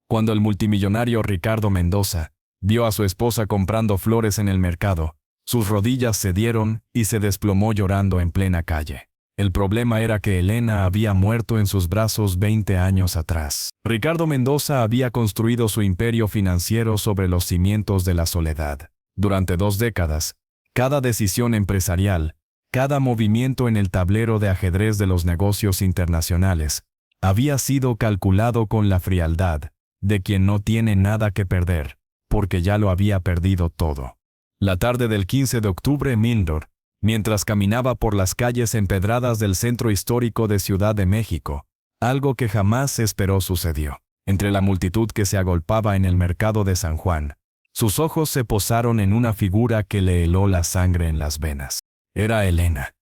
Cuando el multimillonario Ricardo Mendoza vio a su esposa comprando flores en el mercado, sus rodillas cedieron y se desplomó llorando en plena calle. El problema era que Elena había muerto en sus brazos 20 años atrás. Ricardo Mendoza había construido su imperio financiero sobre los cimientos de la soledad. Durante 2 décadas, cada decisión empresarial, cada movimiento en el tablero de ajedrez de los negocios internacionales, había sido calculado con la frialdad de quien no tiene nada que perder, porque ya lo había perdido todo. La tarde del 15 de octubre, Mindor, mientras caminaba por las calles empedradas del centro histórico de Ciudad de México, algo que jamás esperó sucedió. Entre la multitud que se agolpaba en el mercado de San Juan, sus ojos se posaron en una figura que le heló la sangre en las venas. Era Elena.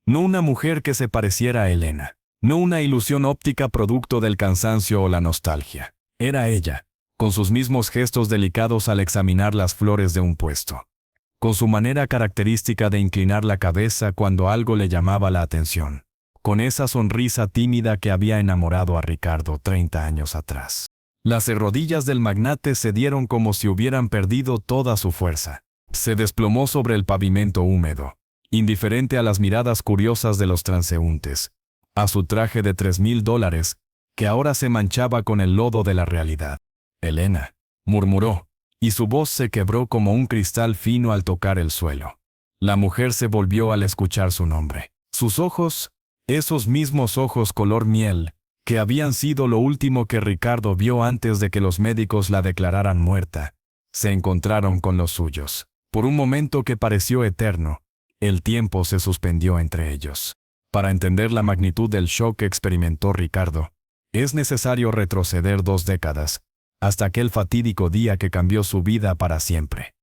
No una mujer que se pareciera a Elena. No una ilusión óptica producto del cansancio o la nostalgia. Era ella, con sus mismos gestos delicados al examinar las flores de un puesto. Con su manera característica de inclinar la cabeza cuando algo le llamaba la atención. Con esa sonrisa tímida que había enamorado a Ricardo 30 años atrás. Las rodillas del magnate cedieron como si hubieran perdido toda su fuerza. Se desplomó sobre el pavimento húmedo, indiferente a las miradas curiosas de los transeúntes, a su traje de $3,000, que ahora se manchaba con el lodo de la realidad. «Elena», murmuró, y su voz se quebró como un cristal fino al tocar el suelo. La mujer se volvió al escuchar su nombre. Sus ojos, esos mismos ojos color miel, que habían sido lo último que Ricardo vio antes de que los médicos la declararan muerta, se encontraron con los suyos. Por un momento que pareció eterno, el tiempo se suspendió entre ellos. Para entender la magnitud del shock que experimentó Ricardo, es necesario retroceder 2 décadas, hasta aquel fatídico día que cambió su vida para siempre.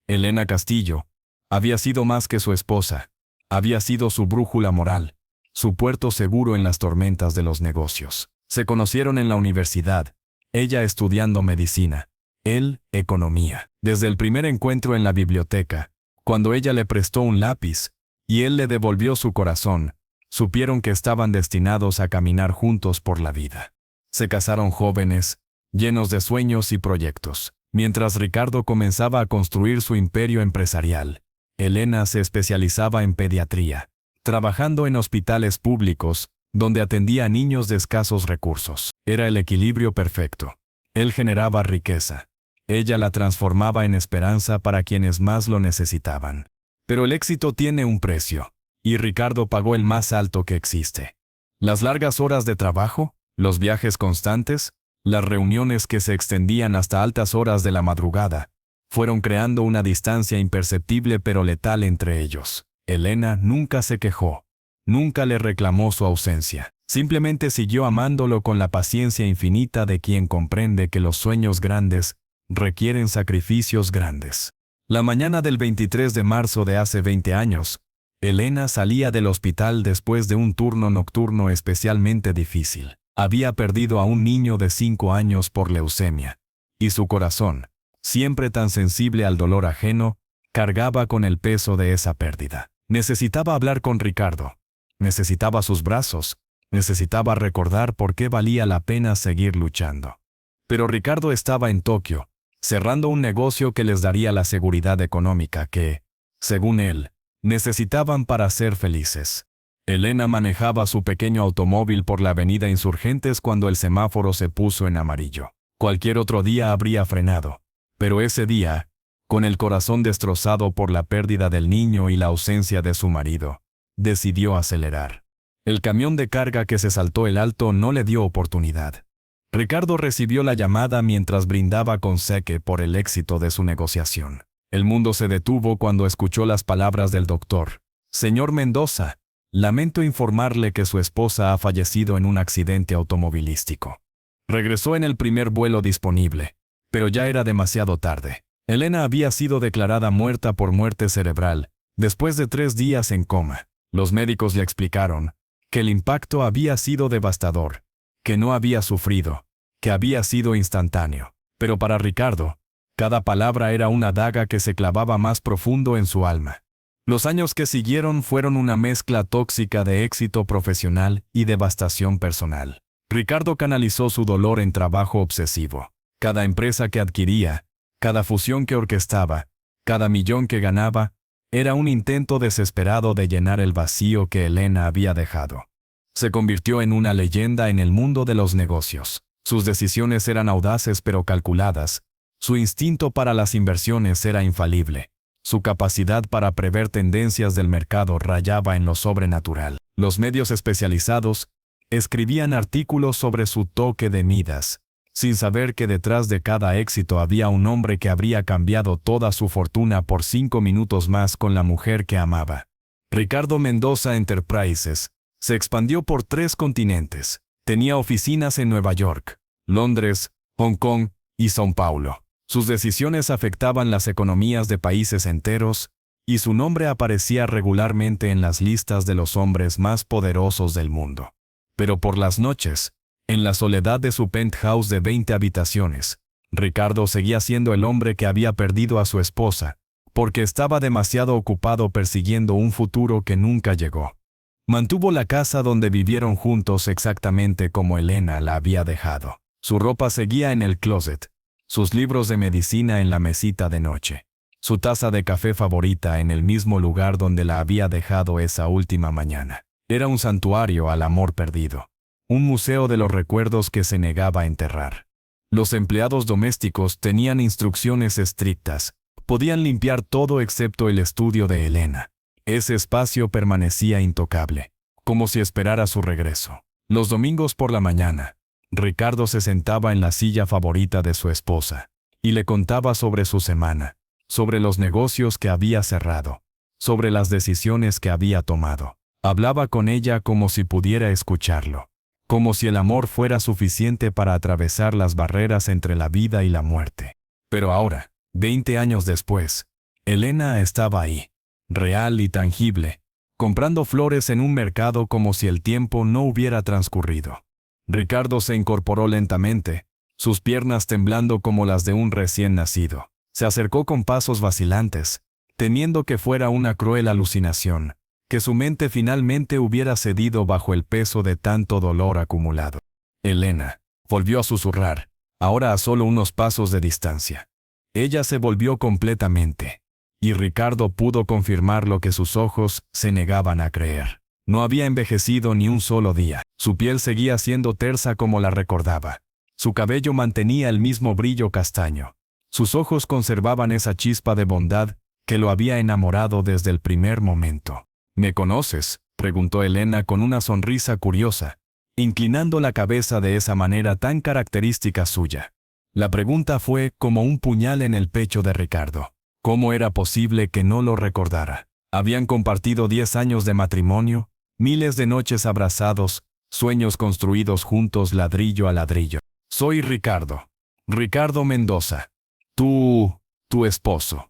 Elena Castillo había sido más que su esposa, había sido su brújula moral, su puerto seguro en las tormentas de los negocios. Se conocieron en la universidad, ella estudiando medicina, él, economía. Desde el primer encuentro en la biblioteca, cuando ella le prestó un lápiz, y él le devolvió su corazón, supieron que estaban destinados a caminar juntos por la vida. Se casaron jóvenes, llenos de sueños y proyectos. Mientras Ricardo comenzaba a construir su imperio empresarial, Elena se especializaba en pediatría, trabajando en hospitales públicos, donde atendía a niños de escasos recursos. Era el equilibrio perfecto. Él generaba riqueza. Ella la transformaba en esperanza para quienes más lo necesitaban. Pero el éxito tiene un precio, y Ricardo pagó el más alto que existe. Las largas horas de trabajo, los viajes constantes, las reuniones que se extendían hasta altas horas de la madrugada, fueron creando una distancia imperceptible pero letal entre ellos. Elena nunca se quejó, nunca le reclamó su ausencia. Simplemente siguió amándolo con la paciencia infinita de quien comprende que los sueños grandes requieren sacrificios grandes. La mañana del 23 de marzo de hace 20 años, Elena salía del hospital después de un turno nocturno especialmente difícil. Había perdido a un niño de 5 años por leucemia, y su corazón, siempre tan sensible al dolor ajeno, cargaba con el peso de esa pérdida. Necesitaba hablar con Ricardo, necesitaba sus brazos, necesitaba recordar por qué valía la pena seguir luchando. Pero Ricardo estaba en Tokio, cerrando un negocio que les daría la seguridad económica que, según él, necesitaban para ser felices. Elena manejaba su pequeño automóvil por la avenida Insurgentes cuando el semáforo se puso en amarillo. Cualquier otro día habría frenado, pero ese día, con el corazón destrozado por la pérdida del niño y la ausencia de su marido, decidió acelerar. El camión de carga que se saltó el alto no le dio oportunidad. Ricardo recibió la llamada mientras brindaba con Seque por el éxito de su negociación. El mundo se detuvo cuando escuchó las palabras del doctor. «Señor Mendoza, lamento informarle que su esposa ha fallecido en un accidente automovilístico». Regresó en el primer vuelo disponible, pero ya era demasiado tarde. Elena había sido declarada muerta por muerte cerebral, después de 3 días en coma. Los médicos le explicaron que el impacto había sido devastador, que no había sufrido, que había sido instantáneo. Pero para Ricardo, cada palabra era una daga que se clavaba más profundo en su alma. Los años que siguieron fueron una mezcla tóxica de éxito profesional y devastación personal. Ricardo canalizó su dolor en trabajo obsesivo. Cada empresa que adquiría, cada fusión que orquestaba, cada millón que ganaba, era un intento desesperado de llenar el vacío que Elena había dejado. Se convirtió en una leyenda en el mundo de los negocios. Sus decisiones eran audaces pero calculadas. Su instinto para las inversiones era infalible. Su capacidad para prever tendencias del mercado rayaba en lo sobrenatural. Los medios especializados escribían artículos sobre su toque de Midas, sin saber que detrás de cada éxito había un hombre que habría cambiado toda su fortuna por 5 minutos más con la mujer que amaba. Ricardo Mendoza Enterprises se expandió por 3 continentes. Tenía oficinas en Nueva York, Londres, Hong Kong y São Paulo. Sus decisiones afectaban las economías de países enteros, y su nombre aparecía regularmente en las listas de los hombres más poderosos del mundo. Pero por las noches, en la soledad de su penthouse de 20 habitaciones, Ricardo seguía siendo el hombre que había perdido a su esposa, porque estaba demasiado ocupado persiguiendo un futuro que nunca llegó. Mantuvo la casa donde vivieron juntos exactamente como Elena la había dejado. Su ropa seguía en el closet, sus libros de medicina en la mesita de noche, su taza de café favorita en el mismo lugar donde la había dejado esa última mañana. Era un santuario al amor perdido, un museo de los recuerdos que se negaba a enterrar. Los empleados domésticos tenían instrucciones estrictas, podían limpiar todo excepto el estudio de Elena. Ese espacio permanecía intocable, como si esperara su regreso. Los domingos por la mañana, Ricardo se sentaba en la silla favorita de su esposa, y le contaba sobre su semana, sobre los negocios que había cerrado, sobre las decisiones que había tomado. Hablaba con ella como si pudiera escucharlo, como si el amor fuera suficiente para atravesar las barreras entre la vida y la muerte. Pero ahora, 20 años después, Elena estaba ahí, real y tangible, comprando flores en un mercado como si el tiempo no hubiera transcurrido. Ricardo se incorporó lentamente, sus piernas temblando como las de un recién nacido. Se acercó con pasos vacilantes, temiendo que fuera una cruel alucinación, que su mente finalmente hubiera cedido bajo el peso de tanto dolor acumulado. Elena volvió a susurrar, ahora a solo unos pasos de distancia. Ella se volvió completamente, y Ricardo pudo confirmar lo que sus ojos se negaban a creer. No había envejecido ni un solo día. Su piel seguía siendo tersa como la recordaba. Su cabello mantenía el mismo brillo castaño. Sus ojos conservaban esa chispa de bondad que lo había enamorado desde el primer momento. ¿Me conoces?, preguntó Elena con una sonrisa curiosa, inclinando la cabeza de esa manera tan característica suya. La pregunta fue como un puñal en el pecho de Ricardo. ¿Cómo era posible que no lo recordara? Habían compartido 10 años de matrimonio, miles de noches abrazados, sueños construidos juntos ladrillo a ladrillo. Soy Ricardo. Ricardo Mendoza. Tu esposo.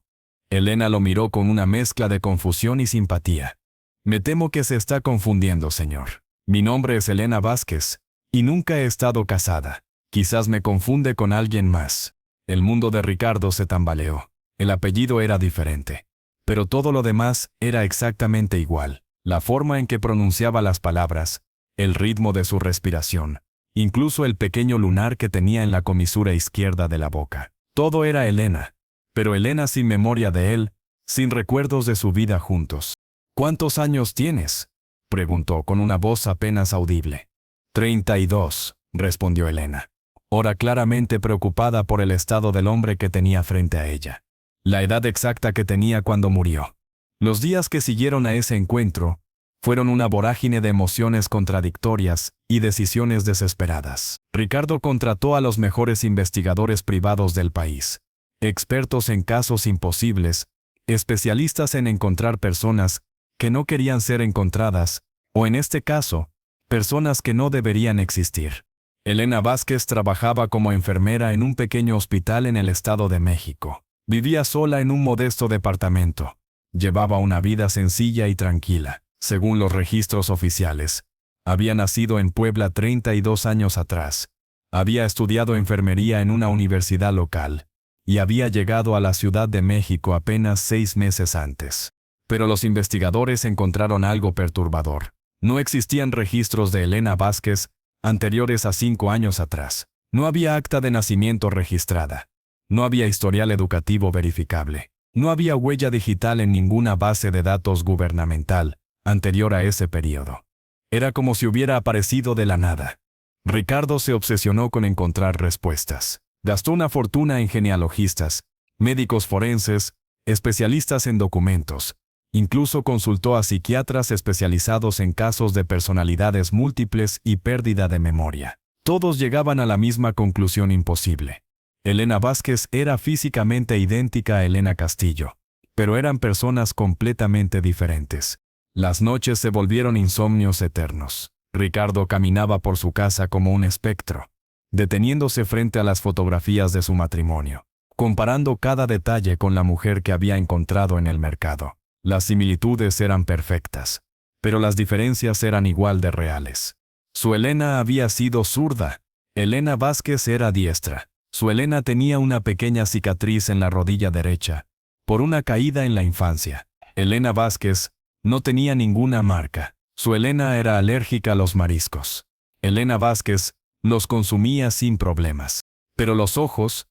Elena lo miró con una mezcla de confusión y simpatía. Me temo que se está confundiendo, señor. Mi nombre es Elena Vázquez, y nunca he estado casada. Quizás me confunde con alguien más. El mundo de Ricardo se tambaleó. El apellido era diferente, pero todo lo demás era exactamente igual. La forma en que pronunciaba las palabras, el ritmo de su respiración, incluso el pequeño lunar que tenía en la comisura izquierda de la boca. Todo era Elena, pero Elena sin memoria de él, sin recuerdos de su vida juntos. ¿Cuántos años tienes?, preguntó con una voz apenas audible. 32, respondió Elena, ahora claramente preocupada por el estado del hombre que tenía frente a ella. La edad exacta que tenía cuando murió. Los días que siguieron a ese encuentro fueron una vorágine de emociones contradictorias y decisiones desesperadas. Ricardo contrató a los mejores investigadores privados del país, expertos en casos imposibles, especialistas en encontrar personas que no querían ser encontradas, o en este caso, personas que no deberían existir. Elena Vázquez trabajaba como enfermera en un pequeño hospital en el Estado de México. Vivía sola en un modesto departamento. Llevaba una vida sencilla y tranquila, según los registros oficiales. Había nacido en Puebla 32 años atrás. Había estudiado enfermería en una universidad local, y había llegado a la Ciudad de México apenas 6 meses antes. Pero los investigadores encontraron algo perturbador. No existían registros de Elena Vázquez anteriores a 5 años atrás. No había acta de nacimiento registrada. No había historial educativo verificable. No había huella digital en ninguna base de datos gubernamental anterior a ese periodo. Era como si hubiera aparecido de la nada. Ricardo se obsesionó con encontrar respuestas. Gastó una fortuna en genealogistas, médicos forenses, especialistas en documentos. Incluso consultó a psiquiatras especializados en casos de personalidades múltiples y pérdida de memoria. Todos llegaban a la misma conclusión imposible. Elena Vázquez era físicamente idéntica a Elena Castillo, pero eran personas completamente diferentes. Las noches se volvieron insomnios eternos. Ricardo caminaba por su casa como un espectro, deteniéndose frente a las fotografías de su matrimonio, comparando cada detalle con la mujer que había encontrado en el mercado. Las similitudes eran perfectas, pero las diferencias eran igual de reales. Su Elena había sido zurda. Elena Vázquez era diestra. Su Elena tenía una pequeña cicatriz en la rodilla derecha, por una caída en la infancia. Elena Vázquez no tenía ninguna marca. Su Elena era alérgica a los mariscos. Elena Vázquez los consumía sin problemas. Pero los ojos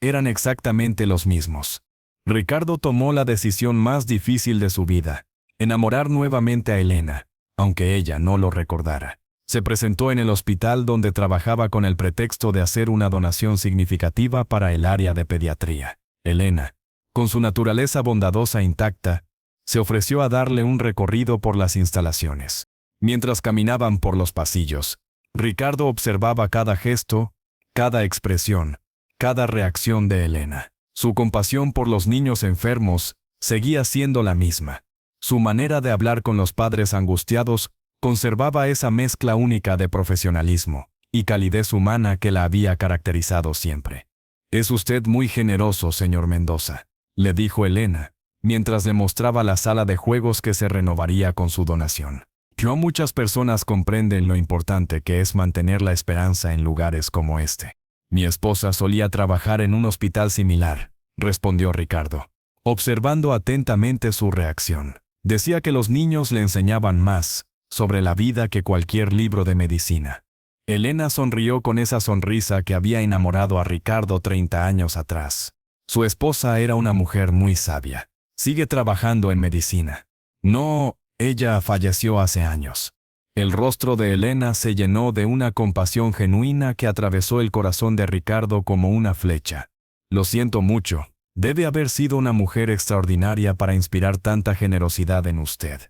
eran exactamente los mismos. Ricardo tomó la decisión más difícil de su vida: enamorar nuevamente a Elena, aunque ella no lo recordara. Se presentó en el hospital donde trabajaba con el pretexto de hacer una donación significativa para el área de pediatría. Elena, con su naturaleza bondadosa intacta, se ofreció a darle un recorrido por las instalaciones. Mientras caminaban por los pasillos, Ricardo observaba cada gesto, cada expresión, cada reacción de Elena. Su compasión por los niños enfermos seguía siendo la misma. Su manera de hablar con los padres angustiados conservaba esa mezcla única de profesionalismo y calidez humana que la había caracterizado siempre. «Es usted muy generoso, señor Mendoza», le dijo Elena, mientras le mostraba la sala de juegos que se renovaría con su donación. «No muchas personas comprenden lo importante que es mantener la esperanza en lugares como este». «Mi esposa solía trabajar en un hospital similar», respondió Ricardo, observando atentamente su reacción. Decía que los niños le enseñaban más sobre la vida que cualquier libro de medicina. Elena sonrió con esa sonrisa que había enamorado a Ricardo 30 años atrás. Su esposa era una mujer muy sabia. «Sigue trabajando en medicina». «No, ella falleció hace años». El rostro de Elena se llenó de una compasión genuina que atravesó el corazón de Ricardo como una flecha. «Lo siento mucho. Debe haber sido una mujer extraordinaria para inspirar tanta generosidad en usted».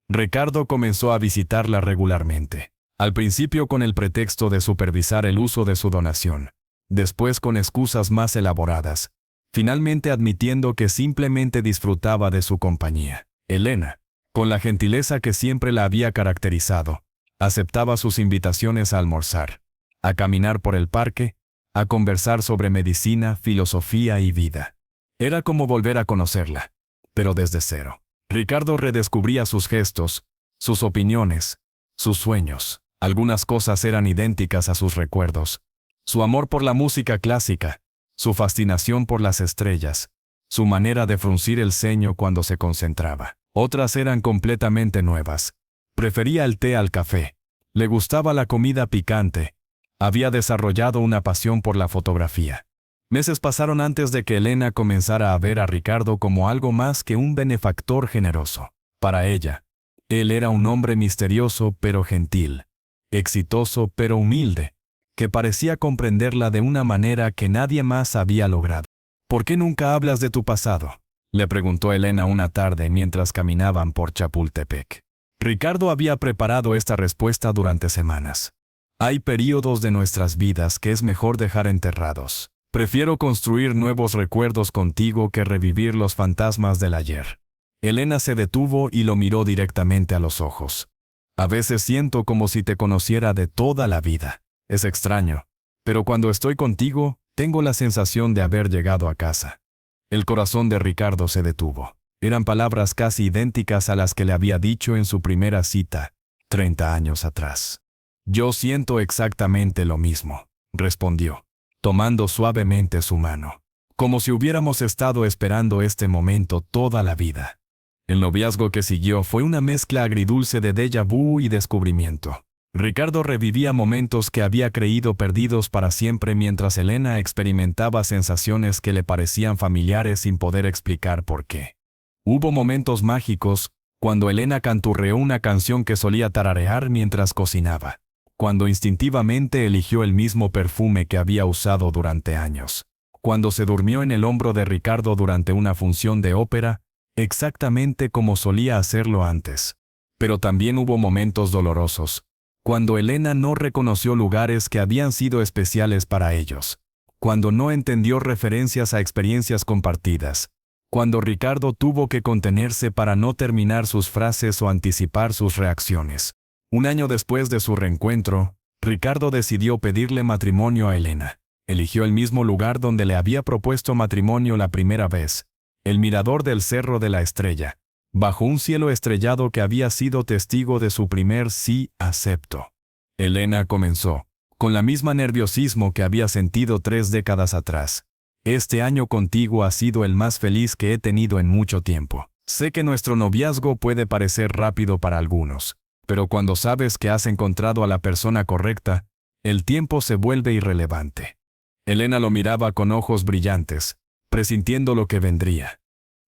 Ricardo comenzó a visitarla regularmente, al principio con el pretexto de supervisar el uso de su donación, después con excusas más elaboradas, finalmente admitiendo que simplemente disfrutaba de su compañía. Elena, con la gentileza que siempre la había caracterizado, aceptaba sus invitaciones a almorzar, a caminar por el parque, a conversar sobre medicina, filosofía y vida. Era como volver a conocerla, pero desde cero. Ricardo redescubría sus gestos, sus opiniones, sus sueños. Algunas cosas eran idénticas a sus recuerdos. Su amor por la música clásica, su fascinación por las estrellas, su manera de fruncir el ceño cuando se concentraba. Otras eran completamente nuevas. Prefería el té al café. Le gustaba la comida picante. Había desarrollado una pasión por la fotografía. Meses pasaron antes de que Elena comenzara a ver a Ricardo como algo más que un benefactor generoso. Para ella, él era un hombre misterioso pero gentil, exitoso pero humilde, que parecía comprenderla de una manera que nadie más había logrado. «¿Por qué nunca hablas de tu pasado?», le preguntó Elena una tarde mientras caminaban por Chapultepec. Ricardo había preparado esta respuesta durante semanas. «Hay períodos de nuestras vidas que es mejor dejar enterrados. Prefiero construir nuevos recuerdos contigo que revivir los fantasmas del ayer». Elena se detuvo y lo miró directamente a los ojos. «A veces siento como si te conociera de toda la vida. Es extraño, pero cuando estoy contigo, tengo la sensación de haber llegado a casa». El corazón de Ricardo se detuvo. Eran palabras casi idénticas a las que le había dicho en su primera cita, 30 años atrás. «Yo siento exactamente lo mismo», respondió, tomando suavemente su mano, como si hubiéramos estado esperando este momento toda la vida. El noviazgo que siguió fue una mezcla agridulce de déjà vu y descubrimiento. Ricardo revivía momentos que había creído perdidos para siempre mientras Elena experimentaba sensaciones que le parecían familiares sin poder explicar por qué. Hubo momentos mágicos, cuando Elena canturreó una canción que solía tararear mientras cocinaba, cuando instintivamente eligió el mismo perfume que había usado durante años, cuando se durmió en el hombro de Ricardo durante una función de ópera, exactamente como solía hacerlo antes. Pero también hubo momentos dolorosos, cuando Elena no reconoció lugares que habían sido especiales para ellos, cuando no entendió referencias a experiencias compartidas, cuando Ricardo tuvo que contenerse para no terminar sus frases o anticipar sus reacciones. Un año después de su reencuentro, Ricardo decidió pedirle matrimonio a Elena. Eligió el mismo lugar donde le había propuesto matrimonio la primera vez, el mirador del Cerro de la Estrella, bajo un cielo estrellado que había sido testigo de su primer sí acepto. Elena comenzó, con la misma nerviosismo que había sentido 3 décadas atrás. Este año contigo ha sido el más feliz que he tenido en mucho tiempo. Sé que nuestro noviazgo puede parecer rápido para algunos, pero cuando sabes que has encontrado a la persona correcta, el tiempo se vuelve irrelevante. Elena lo miraba con ojos brillantes, presintiendo lo que vendría.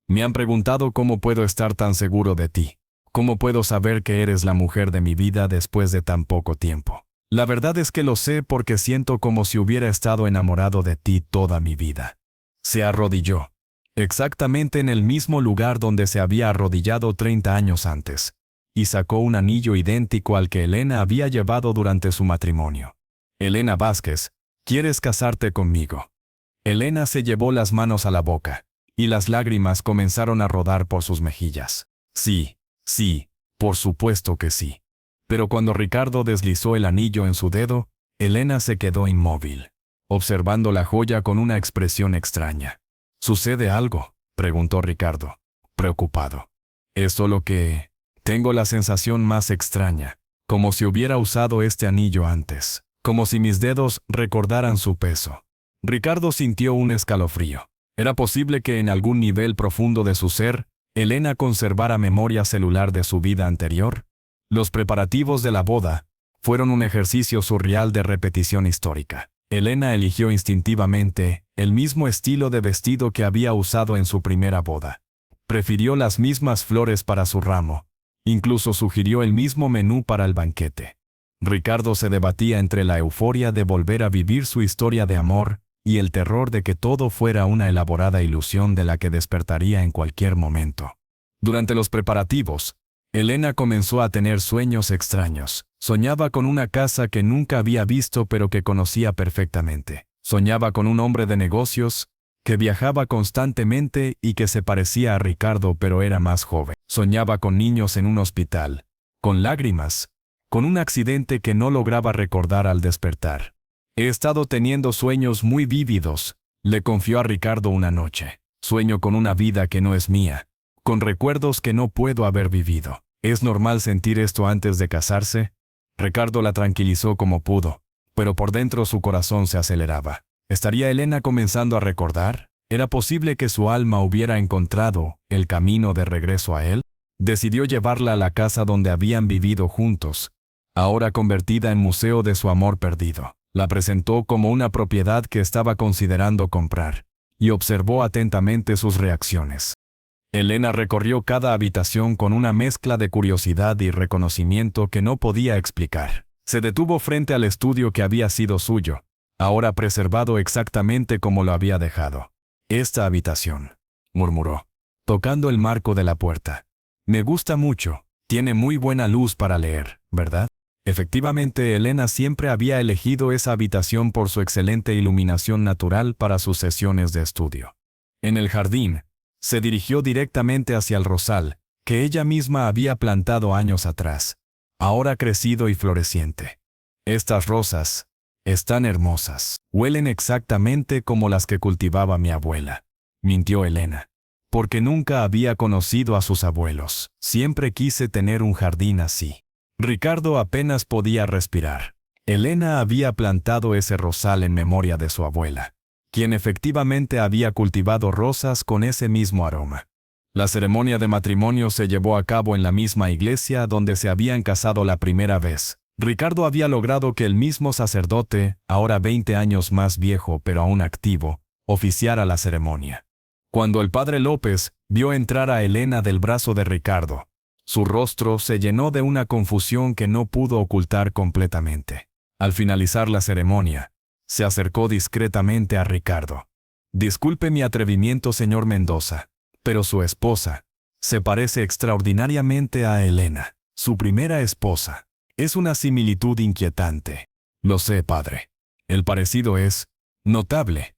Me han preguntado cómo puedo estar tan seguro de ti. ¿Cómo puedo saber que eres la mujer de mi vida después de tan poco tiempo? La verdad es que lo sé porque siento como si hubiera estado enamorado de ti toda mi vida. Se arrodilló, exactamente en el mismo lugar donde se había arrodillado 30 años antes, y sacó un anillo idéntico al que Elena había llevado durante su matrimonio. Elena Vázquez, ¿quieres casarte conmigo? Elena se llevó las manos a la boca, y las lágrimas comenzaron a rodar por sus mejillas. Sí, sí, por supuesto que sí. Pero cuando Ricardo deslizó el anillo en su dedo, Elena se quedó inmóvil, observando la joya con una expresión extraña. ¿Sucede algo?, preguntó Ricardo, preocupado. Es solo que tengo la sensación más extraña, como si hubiera usado este anillo antes, como si mis dedos recordaran su peso. Ricardo sintió un escalofrío. ¿Era posible que en algún nivel profundo de su ser, Elena conservara memoria celular de su vida anterior? Los preparativos de la boda fueron un ejercicio surreal de repetición histórica. Elena eligió instintivamente el mismo estilo de vestido que había usado en su primera boda. Prefirió las mismas flores para su ramo. Incluso sugirió el mismo menú para el banquete. Ricardo se debatía entre la euforia de volver a vivir su historia de amor y el terror de que todo fuera una elaborada ilusión de la que despertaría en cualquier momento. Durante los preparativos, Elena comenzó a tener sueños extraños. Soñaba con una casa que nunca había visto pero que conocía perfectamente. Soñaba con un hombre de negocios que viajaba constantemente y que se parecía a Ricardo pero era más joven. Soñaba con niños en un hospital, con lágrimas, con un accidente que no lograba recordar al despertar. He estado teniendo sueños muy vívidos, le confió a Ricardo una noche. Sueño con una vida que no es mía, con recuerdos que no puedo haber vivido. ¿Es normal sentir esto antes de casarse? Ricardo la tranquilizó como pudo, pero por dentro su corazón se aceleraba. ¿Estaría Elena comenzando a recordar? ¿Era posible que su alma hubiera encontrado el camino de regreso a él? Decidió llevarla a la casa donde habían vivido juntos, ahora convertida en museo de su amor perdido. La presentó como una propiedad que estaba considerando comprar, y observó atentamente sus reacciones. Elena recorrió cada habitación con una mezcla de curiosidad y reconocimiento que no podía explicar. Se detuvo frente al estudio que había sido suyo, ahora preservado exactamente como lo había dejado. «Esta habitación», murmuró, tocando el marco de la puerta. «Me gusta mucho, tiene muy buena luz para leer, ¿verdad?» Efectivamente, Elena siempre había elegido esa habitación por su excelente iluminación natural para sus sesiones de estudio. En el jardín, se dirigió directamente hacia el rosal, que ella misma había plantado años atrás, ahora crecido y floreciente. «Estas rosas están hermosas. Huelen exactamente como las que cultivaba mi abuela», mintió Elena. «Porque nunca había conocido a sus abuelos. Siempre quise tener un jardín así». Ricardo apenas podía respirar. Elena había plantado ese rosal en memoria de su abuela, quien efectivamente había cultivado rosas con ese mismo aroma. La ceremonia de matrimonio se llevó a cabo en la misma iglesia donde se habían casado la primera vez. Ricardo había logrado que el mismo sacerdote, ahora 20 años más viejo pero aún activo, oficiara la ceremonia. Cuando el padre López vio entrar a Elena del brazo de Ricardo, su rostro se llenó de una confusión que no pudo ocultar completamente. Al finalizar la ceremonia, se acercó discretamente a Ricardo. «Disculpe mi atrevimiento, señor Mendoza, pero su esposa se parece extraordinariamente a Elena, su primera esposa. Es una similitud inquietante». «Lo sé, padre. El parecido es notable».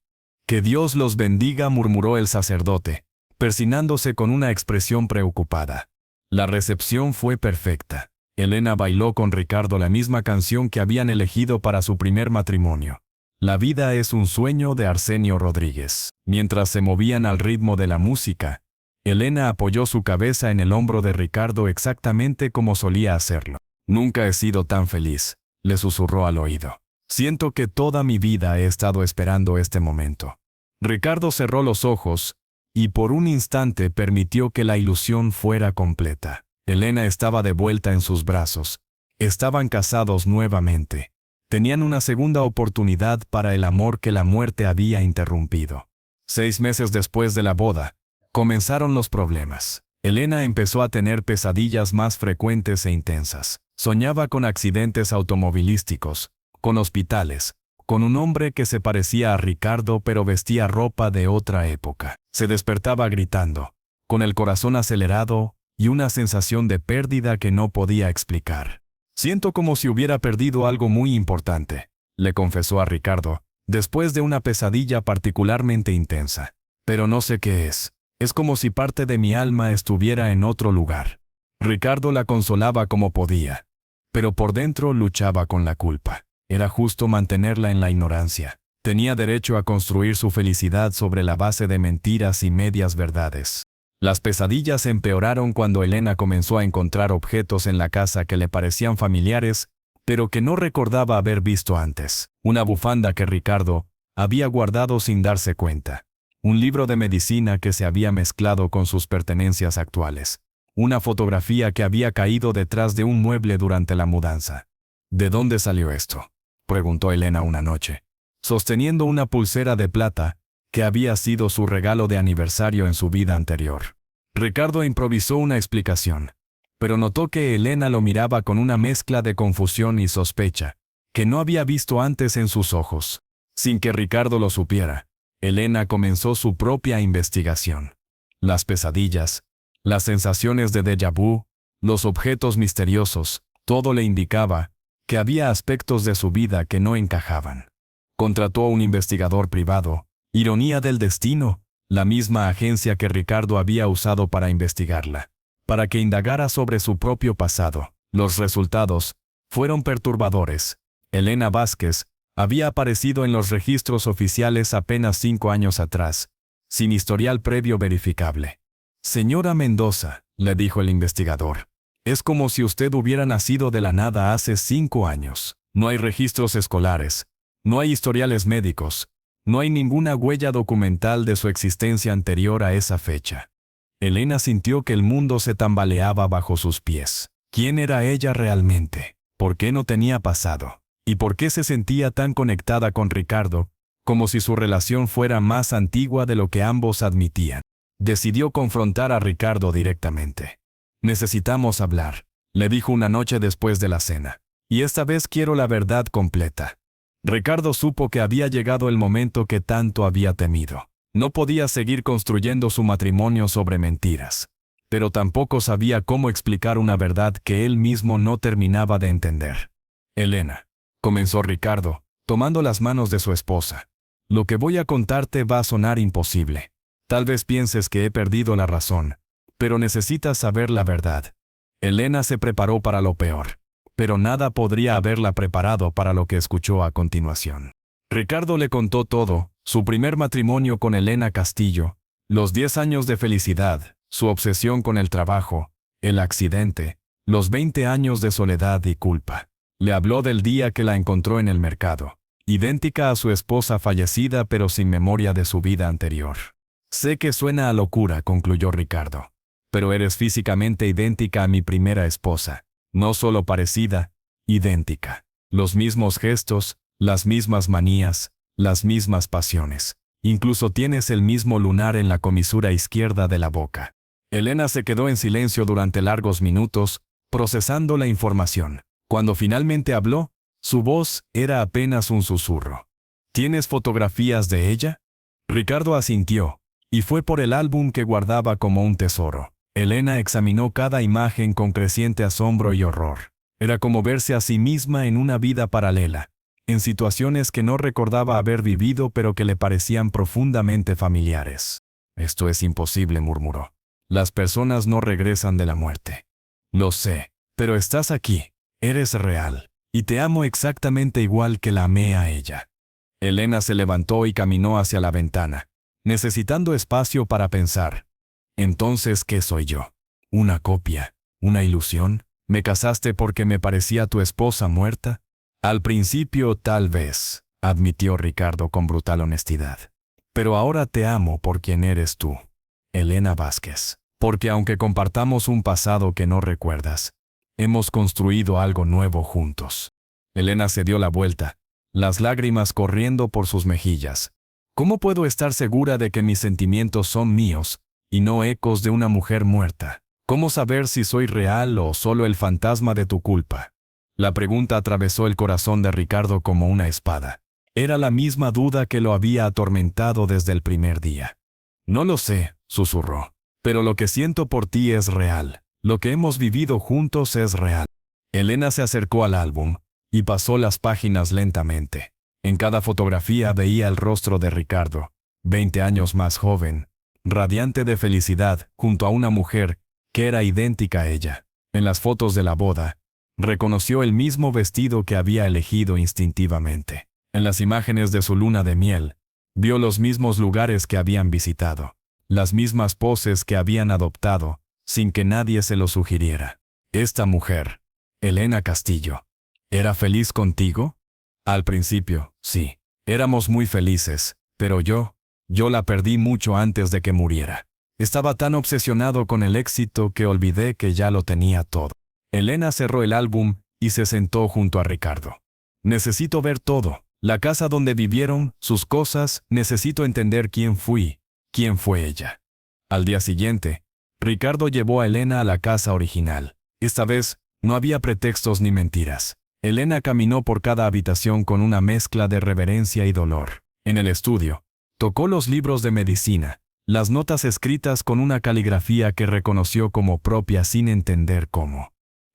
«Que Dios los bendiga», murmuró el sacerdote, persignándose con una expresión preocupada. La recepción fue perfecta. Elena bailó con Ricardo la misma canción que habían elegido para su primer matrimonio. La vida es un sueño, de Arsenio Rodríguez. Mientras se movían al ritmo de la música, Elena apoyó su cabeza en el hombro de Ricardo exactamente como solía hacerlo. «Nunca he sido tan feliz», le susurró al oído. «Siento que toda mi vida he estado esperando este momento». Ricardo cerró los ojos y por un instante permitió que la ilusión fuera completa. Elena estaba de vuelta en sus brazos. Estaban casados nuevamente. Tenían una segunda oportunidad para el amor que la muerte había interrumpido. 6 meses después de la boda, comenzaron los problemas. Elena empezó a tener pesadillas más frecuentes e intensas. Soñaba con accidentes automovilísticos, con hospitales, con un hombre que se parecía a Ricardo pero vestía ropa de otra época. Se despertaba gritando, con el corazón acelerado y una sensación de pérdida que no podía explicar. «Siento como si hubiera perdido algo muy importante», le confesó a Ricardo, después de una pesadilla particularmente intensa. «Pero no sé qué es. Es como si parte de mi alma estuviera en otro lugar». Ricardo la consolaba como podía, pero por dentro luchaba con la culpa. Era justo mantenerla en la ignorancia. Tenía derecho a construir su felicidad sobre la base de mentiras y medias verdades. Las pesadillas empeoraron cuando Elena comenzó a encontrar objetos en la casa que le parecían familiares, pero que no recordaba haber visto antes. Una bufanda que Ricardo había guardado sin darse cuenta. Un libro de medicina que se había mezclado con sus pertenencias actuales. Una fotografía que había caído detrás de un mueble durante la mudanza. «¿De dónde salió esto?», preguntó Elena una noche, sosteniendo una pulsera de plata que había sido su regalo de aniversario en su vida anterior. Ricardo improvisó una explicación, pero notó que Elena lo miraba con una mezcla de confusión y sospecha que no había visto antes en sus ojos. Sin que Ricardo lo supiera, Elena comenzó su propia investigación. Las pesadillas, las sensaciones de déjà vu, los objetos misteriosos, todo le indicaba que había aspectos de su vida que no encajaban. Contrató a un investigador privado, ironía del destino, la misma agencia que Ricardo había usado para investigarla, para que indagara sobre su propio pasado. Los resultados fueron perturbadores. Elena Vázquez había aparecido en los registros oficiales apenas 5 años atrás, sin historial previo verificable. «Señora Mendoza», le dijo el investigador, «es como si usted hubiera nacido de la nada hace 5 años. No hay registros escolares, no hay historiales médicos, no hay ninguna huella documental de su existencia anterior a esa fecha». Elena sintió que el mundo se tambaleaba bajo sus pies. ¿Quién era ella realmente? ¿Por qué no tenía pasado? ¿Y por qué se sentía tan conectada con Ricardo, como si su relación fuera más antigua de lo que ambos admitían? Decidió confrontar a Ricardo directamente. «Necesitamos hablar», le dijo una noche después de la cena. «Y esta vez quiero la verdad completa». Ricardo supo que había llegado el momento que tanto había temido. No podía seguir construyendo su matrimonio sobre mentiras, pero tampoco sabía cómo explicar una verdad que él mismo no terminaba de entender. «Elena», comenzó Ricardo, tomando las manos de su esposa, «lo que voy a contarte va a sonar imposible. Tal vez pienses que he perdido la razón, pero necesitas saber la verdad». Elena se preparó para lo peor, pero nada podría haberla preparado para lo que escuchó a continuación. Ricardo le contó todo: su primer matrimonio con Elena Castillo, los 10 años de felicidad, su obsesión con el trabajo, el accidente, los 20 años de soledad y culpa. Le habló del día que la encontró en el mercado, idéntica a su esposa fallecida pero sin memoria de su vida anterior. «Sé que suena a locura», concluyó Ricardo, «pero eres físicamente idéntica a mi primera esposa, no solo parecida, idéntica. Los mismos gestos, las mismas manías, las mismas pasiones. Incluso tienes el mismo lunar en la comisura izquierda de la boca. Elena se quedó en silencio durante largos minutos, procesando la información. Cuando finalmente habló, su voz era apenas un susurro. ¿Tienes fotografías de ella? Ricardo asintió, y fue por el álbum que guardaba como un tesoro. Elena examinó cada imagen con creciente asombro y horror. Era como verse a sí misma en una vida paralela, en situaciones que no recordaba haber vivido pero que le parecían profundamente familiares. Esto es imposible, murmuró. Las personas no regresan de la muerte. Lo sé, pero estás aquí, eres real, y te amo exactamente igual que la amé a ella. Elena se levantó y caminó hacia la ventana, necesitando espacio para pensar. Entonces, ¿qué soy yo? ¿Una copia? ¿Una ilusión? ¿Me casaste porque me parecía tu esposa muerta? Al principio, tal vez, admitió Ricardo con brutal honestidad. Pero ahora te amo por quien eres tú, Elena Vázquez. Porque aunque compartamos un pasado que no recuerdas, hemos construido algo nuevo juntos. Elena se dio la vuelta, las lágrimas corriendo por sus mejillas. ¿Cómo puedo estar segura de que mis sentimientos son míos, y no ecos de una mujer muerta? ¿Cómo saber si soy real o solo el fantasma de tu culpa? La pregunta atravesó el corazón de Ricardo como una espada. Era la misma duda que lo había atormentado desde el primer día. No lo sé, susurró. Pero lo que siento por ti es real. Lo que hemos vivido juntos es real. Elena se acercó al álbum y pasó las páginas lentamente. En cada fotografía veía el rostro de Ricardo, 20 años más joven, radiante de felicidad, junto a una mujer que era idéntica a ella. En las fotos de la boda, reconoció el mismo vestido que había elegido instintivamente. En las imágenes de su luna de miel, vio los mismos lugares que habían visitado. Las mismas poses que habían adoptado, sin que nadie se lo sugiriera. Esta mujer, Elena Castillo, ¿era feliz contigo? Al principio, sí. Éramos muy felices, pero yo la perdí mucho antes de que muriera. Estaba tan obsesionado con el éxito que olvidé que ya lo tenía todo. Elena cerró el álbum y se sentó junto a Ricardo. Necesito ver todo. La casa donde vivieron, sus cosas, necesito entender quién fui. ¿Quién fue ella? Al día siguiente, Ricardo llevó a Elena a la casa original. Esta vez, no había pretextos ni mentiras. Elena caminó por cada habitación con una mezcla de reverencia y dolor. En el estudio, tocó los libros de medicina, las notas escritas con una caligrafía que reconoció como propia sin entender cómo.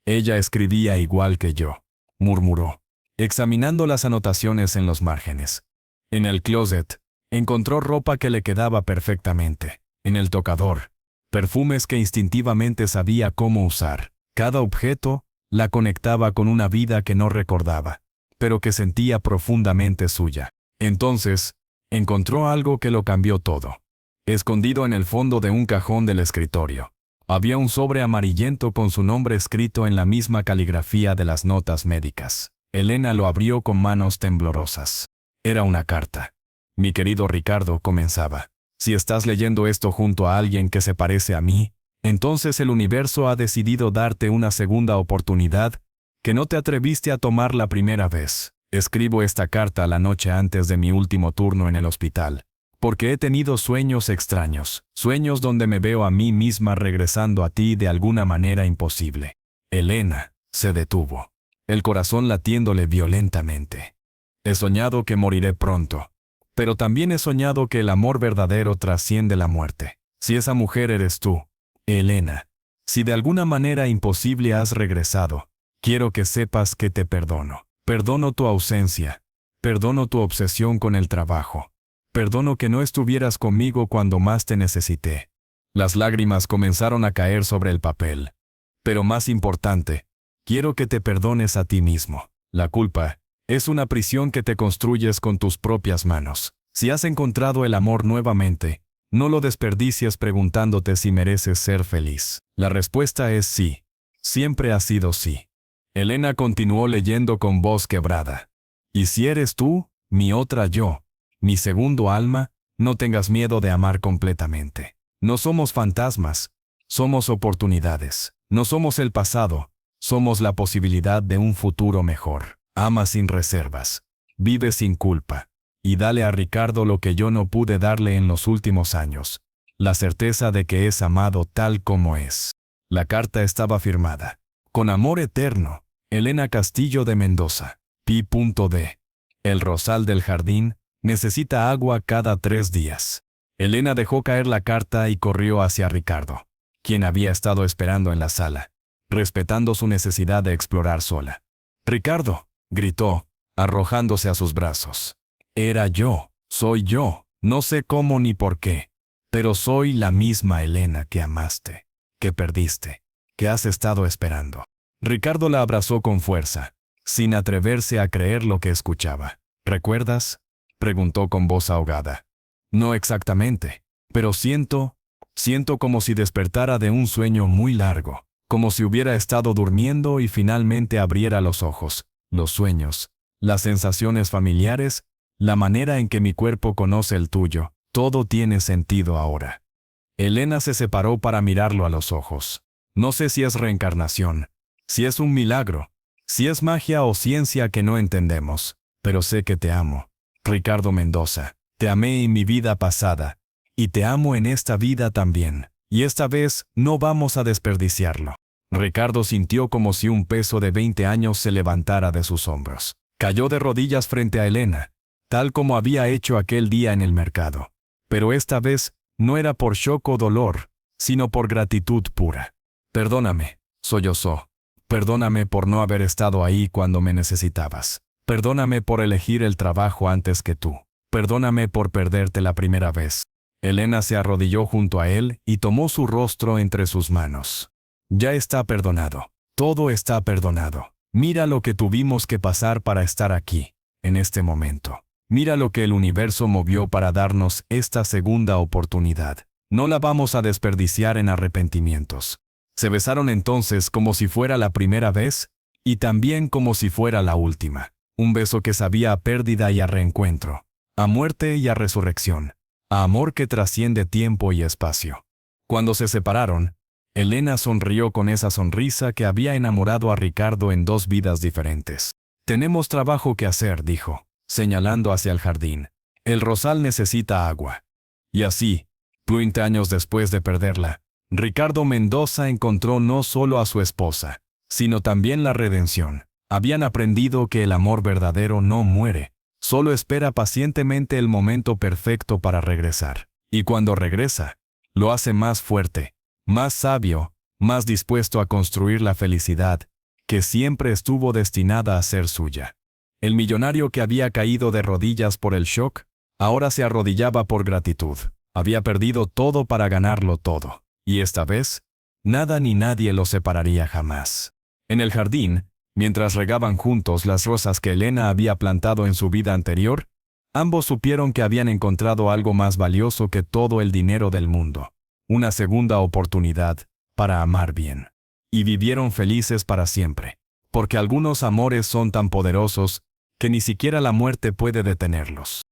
Ella escribía igual que yo, murmuró, examinando las anotaciones en los márgenes. En el closet, encontró ropa que le quedaba perfectamente. En el tocador, perfumes que instintivamente sabía cómo usar. Cada objeto la conectaba con una vida que no recordaba, pero que sentía profundamente suya. Entonces, encontró algo que lo cambió todo. Escondido en el fondo de un cajón del escritorio, había un sobre amarillento con su nombre escrito en la misma caligrafía de las notas médicas. Elena lo abrió con manos temblorosas. Era una carta. Mi querido Ricardo, comenzaba. Si estás leyendo esto junto a alguien que se parece a mí, entonces el universo ha decidido darte una segunda oportunidad que no te atreviste a tomar la primera vez. Escribo esta carta la noche antes de mi último turno en el hospital, porque he tenido sueños extraños, sueños donde me veo a mí misma regresando a ti de alguna manera imposible. Elena se detuvo, el corazón latiéndole violentamente. He soñado que moriré pronto. Pero también he soñado que el amor verdadero trasciende la muerte. Si esa mujer eres tú, Elena, si de alguna manera imposible has regresado, quiero que sepas que te perdono. Perdono tu ausencia. Perdono tu obsesión con el trabajo. Perdono que no estuvieras conmigo cuando más te necesité. Las lágrimas comenzaron a caer sobre el papel. Pero más importante, quiero que te perdones a ti mismo. La culpa es una prisión que te construyes con tus propias manos. Si has encontrado el amor nuevamente, no lo desperdicies preguntándote si mereces ser feliz. La respuesta es sí. Siempre ha sido sí. Elena continuó leyendo con voz quebrada. Y si eres tú, mi otra yo, mi segundo alma, no tengas miedo de amar completamente. No somos fantasmas, somos oportunidades. No somos el pasado, Somos la posibilidad de un futuro mejor. Ama sin reservas. Vive sin culpa. Y dale a Ricardo lo que yo no pude darle en los últimos años. La certeza de que es amado tal como es. La carta estaba firmada. Con amor eterno. Elena Castillo de Mendoza. P.D. El rosal del jardín necesita agua cada 3 días. Elena dejó caer la carta y corrió hacia Ricardo, quien había estado esperando en la sala, respetando su necesidad de explorar sola. «Ricardo», gritó, arrojándose a sus brazos. «Era yo, soy yo, no sé cómo ni por qué, pero soy la misma Elena que amaste, que perdiste, que has estado esperando». Ricardo la abrazó con fuerza, sin atreverse a creer lo que escuchaba. «¿Recuerdas?», preguntó con voz ahogada. «No exactamente, pero siento como si despertara de un sueño muy largo, como si hubiera estado durmiendo y finalmente abriera los ojos, los sueños, las sensaciones familiares, la manera en que mi cuerpo conoce el tuyo, todo tiene sentido ahora». Elena se separó para mirarlo a los ojos. «No sé si es reencarnación, si es un milagro, si es magia o ciencia que no entendemos, pero sé que te amo, Ricardo Mendoza. Te amé en mi vida pasada, y te amo en esta vida también, y esta vez no vamos a desperdiciarlo». Ricardo sintió como si un peso de 20 años se levantara de sus hombros. Cayó de rodillas frente a Elena, tal como había hecho aquel día en el mercado. Pero esta vez no era por shock o dolor, sino por gratitud pura. «Perdóname», sollozó. «Perdóname por no haber estado ahí cuando me necesitabas. Perdóname por elegir el trabajo antes que tú. Perdóname por perderte la primera vez». Elena se arrodilló junto a él y tomó su rostro entre sus manos. «Ya está perdonado. Todo está perdonado. Mira lo que tuvimos que pasar para estar aquí, en este momento. Mira lo que el universo movió para darnos esta segunda oportunidad. No la vamos a desperdiciar en arrepentimientos». Se besaron entonces como si fuera la primera vez y también como si fuera la última. Un beso que sabía a pérdida y a reencuentro, a muerte y a resurrección, a amor que trasciende tiempo y espacio. Cuando se separaron, Elena sonrió con esa sonrisa que había enamorado a Ricardo en 2 vidas diferentes. «Tenemos trabajo que hacer», dijo, señalando hacia el jardín. «El rosal necesita agua». Y así, 20 años después de perderla, Ricardo Mendoza encontró no solo a su esposa, sino también la redención. Habían aprendido que el amor verdadero no muere, solo espera pacientemente el momento perfecto para regresar. Y cuando regresa, lo hace más fuerte, más sabio, más dispuesto a construir la felicidad, que siempre estuvo destinada a ser suya. El millonario que había caído de rodillas por el shock, ahora se arrodillaba por gratitud. Había perdido todo para ganarlo todo. Y esta vez, nada ni nadie los separaría jamás. En el jardín, mientras regaban juntos las rosas que Elena había plantado en su vida anterior, ambos supieron que habían encontrado algo más valioso que todo el dinero del mundo. Una segunda oportunidad para amar bien. Y vivieron felices para siempre. Porque algunos amores son tan poderosos que ni siquiera la muerte puede detenerlos.